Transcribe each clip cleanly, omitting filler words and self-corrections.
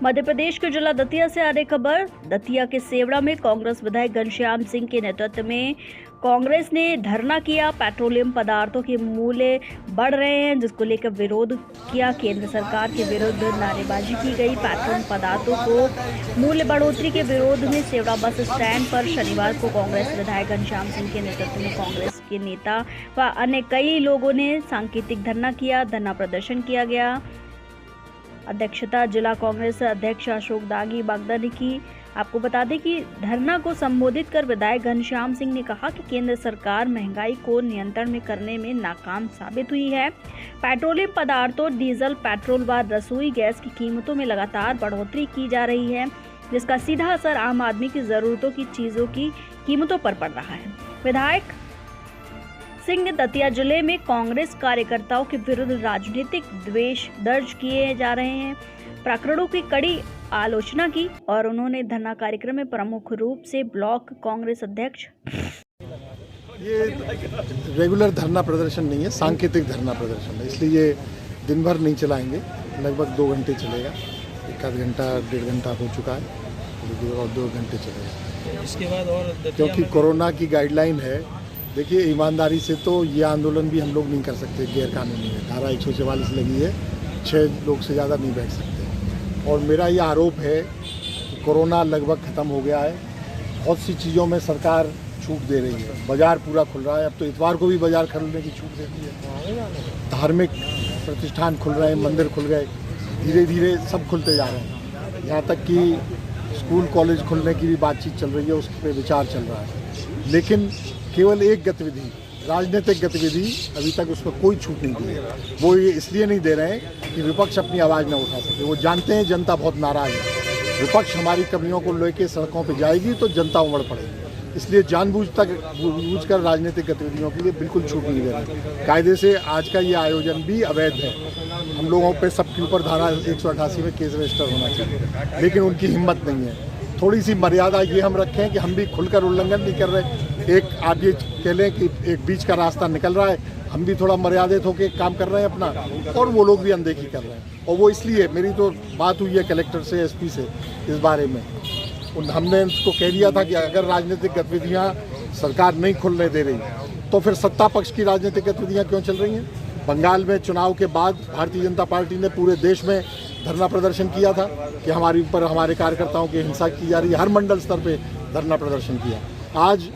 मध्य प्रदेश के जिला दतिया से आ रही खबर। दतिया के सेवड़ा में कांग्रेस विधायक घनश्याम सिंह के नेतृत्व में कांग्रेस ने धरना किया। पेट्रोलियम पदार्थों के मूल्य बढ़ रहे हैं, जिसको लेकर विरोध किया। केंद्र सरकार के विरुद्ध नारेबाजी की गई। पेट्रोलियम पदार्थों को मूल्य बढ़ोतरी के विरोध में सेवड़ा बस स्टैंड पर शनिवार को कांग्रेस विधायक घनश्याम सिंह के नेतृत्व में कांग्रेस के नेता व अन्य कई लोगों ने सांकेतिक धरना किया। धरना प्रदर्शन किया गया। अध्यक्षता जिला कांग्रेस अध्यक्ष अशोक दागी बागदा ने की। आपको बता दें कि धरना को संबोधित कर विधायक घनश्याम सिंह ने कहा कि केंद्र सरकार महंगाई को नियंत्रण में करने में नाकाम साबित हुई है। पेट्रोलियम पदार्थों, डीजल, पेट्रोल व रसोई गैस की कीमतों में लगातार बढ़ोतरी की जा रही है, जिसका सीधा असर आम आदमी की जरूरतों की चीजों की कीमतों पर पड़ रहा है। विधायक सिंह ने दतिया जिले में कांग्रेस कार्यकर्ताओं के विरुद्ध राजनीतिक द्वेष दर्ज किए जा रहे हैं प्रकरणों की कड़ी आलोचना की और उन्होंने धरना कार्यक्रम में प्रमुख रूप से ब्लॉक कांग्रेस अध्यक्ष। ये रेगुलर धरना प्रदर्शन नहीं है, सांकेतिक धरना प्रदर्शन है, इसलिए ये दिन भर नहीं चलाएंगे। लगभग 2 घंटे चलेगा। 1 घंटा 1.5 घंटा हो चुका है और 2 घंटे चलेगा। इसके बाद और क्योंकि कोरोना की गाइडलाइन है। देखिए, ईमानदारी से तो ये आंदोलन भी हम लोग नहीं कर सकते, गैरकानूनी है। धारा 144 लगी है, 6 लोग से ज़्यादा नहीं बैठ सकते। और मेरा ये आरोप है कि कोरोना लगभग ख़त्म हो गया है। बहुत सी चीज़ों में सरकार छूट दे रही है। बाज़ार पूरा खुल रहा है। अब तो इतवार को भी बाज़ार खोलने की छूट देती है। धार्मिक प्रतिष्ठान खुल रहे हैं, मंदिर खुल गए, धीरे धीरे सब खुलते जा रहे हैं। यहाँ तक कि स्कूल कॉलेज खुलने की भी बातचीत चल रही है, उस पर विचार चल रहा है। लेकिन केवल एक गतिविधि, राजनीतिक गतिविधि, अभी तक उस पर कोई छूट नहीं दी है। वो ये इसलिए नहीं दे रहे हैं कि विपक्ष अपनी आवाज़ न उठा सके। वो जानते हैं जनता बहुत नाराज़ है। विपक्ष हमारी कमियों को लेकर सड़कों पर जाएगी तो जनता उमड़ पड़ेगी। इसलिए जानबूझकर राजनीतिक गतिविधियों के लिए बिल्कुल छूट नहीं दे रहे। कायदे से आज का ये आयोजन भी अवैध है। हम लोगों पे सबके ऊपर धारा 188 में केस रजिस्टर होना चाहिए, लेकिन उनकी हिम्मत नहीं है। थोड़ी सी मर्यादा ये हम रखें कि हम भी खुलकर उल्लंघन नहीं कर रहे। एक आप ये कह लें कि एक बीच का रास्ता निकल रहा है, हम भी थोड़ा मर्यादित होकर काम कर रहे हैं अपना, और वो लोग भी अनदेखी कर रहे हैं। और वो इसलिए, मेरी तो बात हुई है कलेक्टर से, एसपी से इस बारे में। हमने उनको कह दिया था कि अगर राजनीतिक गतिविधियां सरकार नहीं खुलने दे रही तो फिर सत्ता पक्ष की राजनीतिक गतिविधियां क्यों चल रही हैं। बंगाल में चुनाव के बाद भारतीय जनता पार्टी ने पूरे देश में धरना प्रदर्शन किया था कि हमारे ऊपर हमारे कार्यकर्ताओं की हिंसा की जा रही है। हर मंडल स्तर पे धरना प्रदर्शन किया। आज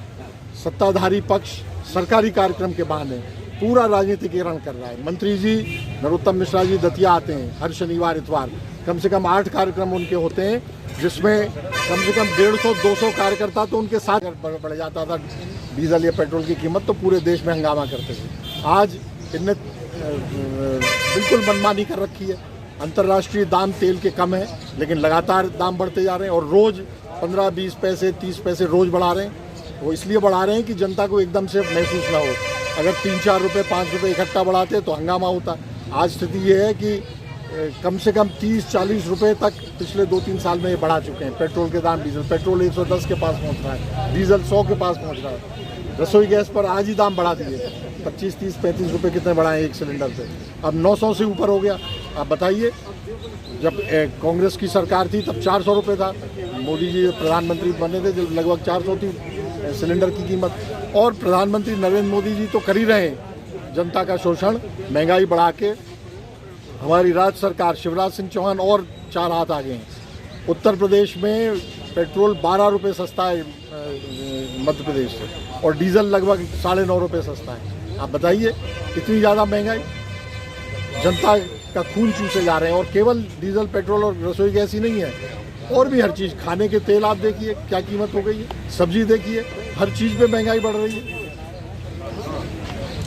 सत्ताधारी पक्ष सरकारी कार्यक्रम के बहाने पूरा राजनीतिकरण कर रहा है। मंत्री जी नरोत्तम मिश्रा जी दतिया आते हैं हर शनिवार इतवार। कम से कम 8 कार्यक्रम उनके होते हैं, जिसमें कम से कम 150-200 कार्यकर्ता तो उनके साथ बढ़ जाता था। डीजल या पेट्रोल की कीमत तो पूरे देश में हंगामा करते थे। आज इनने बिल्कुल मनमानी कर रखी है। अंतर्राष्ट्रीय दाम तेल के कम है, लेकिन लगातार दाम बढ़ते जा रहे हैं और रोज़ 15-20 पैसे 30 पैसे रोज़ बढ़ा रहे हैं। वो इसलिए बढ़ा रहे हैं कि जनता को एकदम से महसूस ना हो। अगर 3-4 रुपये 5 रुपये इकट्ठा बढ़ाते तो हंगामा होता। आज स्थिति ये है कि कम से कम 30-40 रुपये तक पिछले 2-3 साल में ये बढ़ा चुके हैं। पेट्रोल के दाम, डीजल पेट्रोल 110 के पास पहुंच रहा है, डीजल 100 के पास पहुंच रहा है। रसोई गैस पर आज ही दाम बढ़ा दिए, 25, 30, 35 रुपये कितने बढ़ाए एक सिलेंडर पे। अब 900 से ऊपर हो गया। आप बताइए, जब कांग्रेस की सरकार थी तब 400 रुपये था। मोदी जी प्रधानमंत्री बने थे जब लगभग 400 थी सिलेंडर की कीमत। और प्रधानमंत्री नरेंद्र मोदी जी तो कर ही रहे हैं जनता का शोषण, महंगाई बढ़ा के। हमारी राज्य सरकार शिवराज सिंह चौहान और 4 हाथ आगे हैं। उत्तर प्रदेश में पेट्रोल 12 रुपये सस्ता है मध्य प्रदेश से, और डीजल लगभग 9.5 रुपये सस्ता है। आप बताइए, इतनी ज़्यादा महंगाई, जनता का खून चूसे जा रहे हैं। और केवल डीजल पेट्रोल और रसोई गैस ही नहीं है, और भी हर चीज़, खाने के तेल आप देखिए क्या कीमत हो गई है, सब्जी देखिए, हर चीज़ पे महंगाई बढ़ रही है।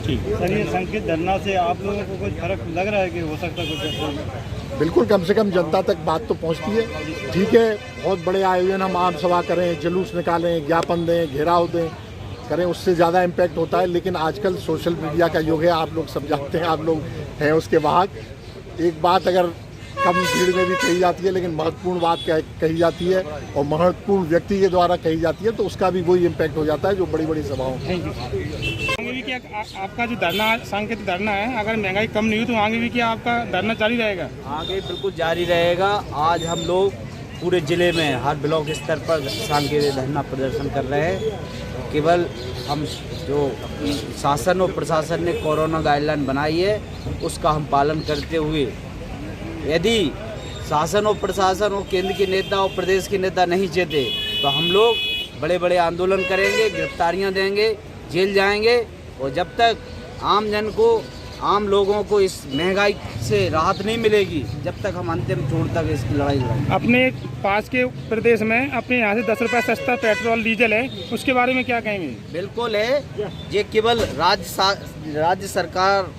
सर, ये संकेत धरना से आप लोगों को कुछ फर्क लग रहा है कि हो सकता है कुछ? बिल्कुल, कम से कम जनता तक बात तो पहुंचती है। ठीक है, बहुत बड़े आयोजन, हम आम सभा करें, जुलूस निकालें, ज्ञापन दें, घेराव दें, करें, उससे ज़्यादा इम्पैक्ट होता है। लेकिन आजकल सोशल मीडिया का युग है, आप लोग सब जानते हैं, आप लोग हैं उसके वाहक। एक बात अगर कम भीड़ में भी कही जाती है, लेकिन महत्वपूर्ण बात कही जाती है और महत्वपूर्ण व्यक्ति के द्वारा कही जाती है, तो उसका भी वही इम्पैक्ट हो जाता है जो बड़ी बड़ी सभाओं। Thank you. आपका जो धरना सांकेतिक धरना है, अगर महंगाई कम नहीं हुई तो आगे भी क्या आपका धरना जारी रहेगा? आगे बिल्कुल जारी रहेगा। आज हम लोग पूरे ज़िले में हर ब्लॉक स्तर पर सांकेतिक धरना प्रदर्शन कर रहे हैं। केवल हम जो शासन और प्रशासन ने कोरोना गाइडलाइन बनाई है उसका हम पालन करते हुए, यदि शासन और प्रशासन और केंद्र के नेता और प्रदेश के नेता नहीं चाहते तो हम लोग बड़े बड़े आंदोलन करेंगे, गिरफ्तारियां देंगे, जेल जाएंगे। और जब तक आम जन को, आम लोगों को इस महंगाई से राहत नहीं मिलेगी, जब तक हम अंतिम छोर तक इसकी लड़ाई लड़ेंगे। अपने पास के प्रदेश में अपने यहाँ से 10 रुपये सस्ता पेट्रोल डीजल है, उसके बारे में क्या कहेंगे? बिल्कुल है, ये केवल राज्य सरकार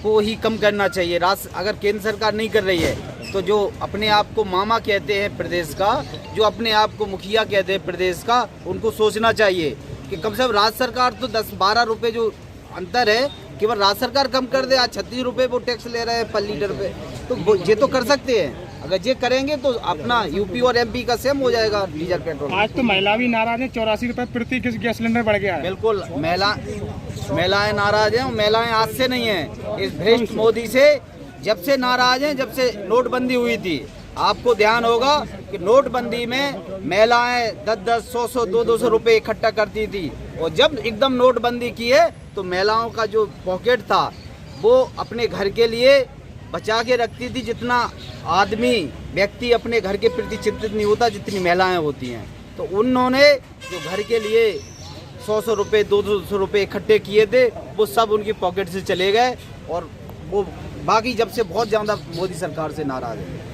को ही कम करना चाहिए। अगर केंद्र सरकार नहीं कर रही है तो जो अपने आप को मामा कहते हैं प्रदेश का, जो अपने आप को मुखिया कहते हैं प्रदेश का, उनको सोचना चाहिए कि कम से कम राज्य सरकार तो 10-12 रुपये जो अंतर है केवल राज्य सरकार कम कर दे। आज 36 रुपये वो टैक्स ले रहे हैं पर लीटर पे, तो ये तो कर सकते हैं। अगर ये करेंगे तो अपना यूपी और एमपी का सेम हो जाएगा डीजल पेट्रोल। आज तो महिला भी नाराज है, 84 रुपये प्रति गैस सिलेंडर बढ़ गया है। बिल्कुल, महिलाएं नाराज हैं। महिलाएं आज से नहीं हैं, इस भ्रष्ट मोदी से जब से नाराज हैं, जब से नोटबंदी हुई थी। आपको ध्यान होगा कि नोटबंदी में महिलाएं 10-10, 100-100, 200 रुपये इकट्ठा करती थी, और जब एकदम नोटबंदी की है तो महिलाओं का जो पॉकेट था वो अपने घर के लिए बचा के रखती थी। जितना आदमी व्यक्ति अपने घर के प्रति चिंतित नहीं होता जितनी महिलाएं होती हैं, तो उन्होंने जो घर के लिए 100-100 रुपये, 200 रुपये इकट्ठे किए थे वो सब उनकी पॉकेट से चले गए, और वो बाकी जब से बहुत ज़्यादा मोदी सरकार से नाराज़ है।